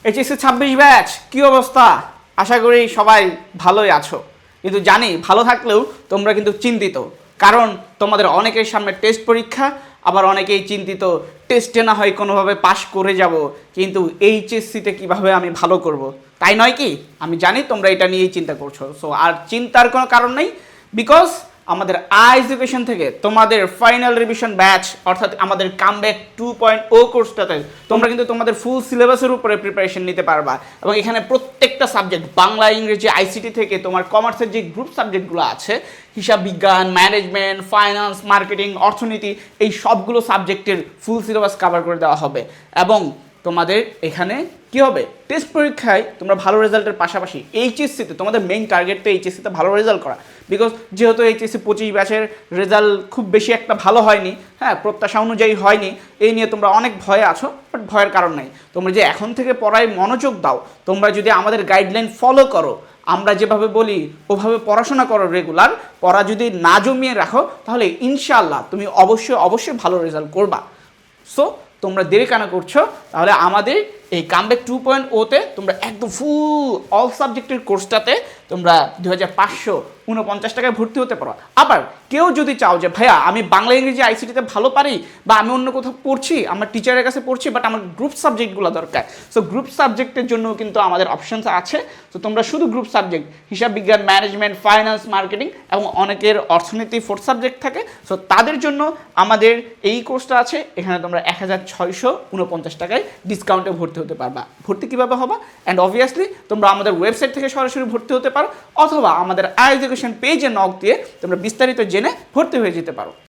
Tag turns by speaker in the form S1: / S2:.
S1: HSC 26 batch কি অবস্থা? আশা করি সবাই ভালোই আছো, কিন্তু জানি ভালো থাকলেও তোমরা কিন্তু চিন্তিত, কারণ তোমাদের অনেকের সামনে টেস্ট পরীক্ষা, আবার অনেকেই চিন্তিত টেস্টে না হয় কোনোভাবে পাশ করে যাব, কিন্তু এইচএসসিতে কিভাবে আমি ভালো করব, তাই নয় কি? আমি জানি তোমরা এটা নিয়েই চিন্তা করছো। সো আর চিন্তার কোনো কারণ নেই, বিকজ আমাদের এডুকেশন থেকে তোমাদের ফাইনাল রিভিশন ব্যাচ অর্থাৎ আমাদের কামব্যাক 2.0 কোর্সটাতে তোমরা কিন্তু তোমাদের ফুল সিলেবাসের উপরে প্রিপারেশন নিতে পারবা, এবং এখানে প্রত্যেকটা সাবজেক্ট বাংলা, ইংরেজি, আইসিটি থেকে তোমার কমার্সের যে গ্রুপ সাবজেক্টগুলো আছে, হিসাব বিজ্ঞান, ম্যানেজমেন্ট, ফাইন্যান্স, মার্কেটিং, অর্থনীতি, এই সবগুলো সাবজেক্টের ফুল সিলেবাস কভার করে দেওয়া হবে। এবং তোমাদের এখানে কি হবে, টেস্ট পরীক্ষায় তোমরা ভালো রেজাল্টের পাশাপাশি এইচএসসিতে তোমাদের মেইন টার্গেট তো এইচএসসিতে ভালো রেজাল্ট করা, বিকজ যেহেতু এইচএসসি 25 ব্যাচের রেজাল্ট খুব বেশি একটা ভালো হয়নি, হ্যাঁ, প্রত্যাশা অনুযায়ী হয়নি, এই নিয়ে তোমরা অনেক ভয়ে আছো, বাট ভয়ের কারণ নাই। তোমরা যে এখন থেকে পড়ায় মনোযোগ দাও, তোমরা যদি আমাদের গাইডলাইন ফলো করো, আমরা যেভাবে বলি ওভাবে পড়াশোনা করো, রেগুলার পড়া যদি না জমিয়ে রাখো, তাহলে ইনশাআল্লাহ তুমি অবশ্যই ভালো রেজাল্ট করবা। সো তোমরা দেরি কেন করছো? তাহলে আমাদের এই কামব্যাক 2.0-তে তোমরা একদম ফুল অল সাবজেক্টের কোর্সটাতে তোমরা 2549 টাকায় ভর্তি হতে পারো। আবার কেউ যদি চাও যে ভাইয়া আমি বাংলা, ইংরেজি, আইসিটিতে ভালো পারি, বা আমি অন্য কোথাও পড়ছি, আমার টিচারের কাছে পড়ছি, বাট আমার গ্রুপ সাবজেক্টগুলো দরকার, সো গ্রুপ সাবজেক্টের জন্য কিন্তু আমাদের অপশানস আছে। তো তোমরা শুধু গ্রুপ সাবজেক্ট, হিসাব বিজ্ঞান, ম্যানেজমেন্ট, ফাইন্যান্স, মার্কেটিং, এবং অনেকের অর্থনীতি 4th সাবজেক্ট থাকে, সো তাদের জন্য আমাদের এই কোর্সটা আছে। এখানে তোমরা 1649 টাকায় ডিসকাউন্টে ভর্তি হতে পারবা। ভর্তি কীভাবে হবা? অ্যান্ড অবভিয়াসলি তোমরা আমাদের ওয়েবসাইট থেকে সরাসরি ভর্তি হতে পারো, অথবা আমাদের এডুকেশন পেজে নক দিয়ে তোমরা বিস্তারিত জেনে ভর্তি হয়ে যেতে পারো।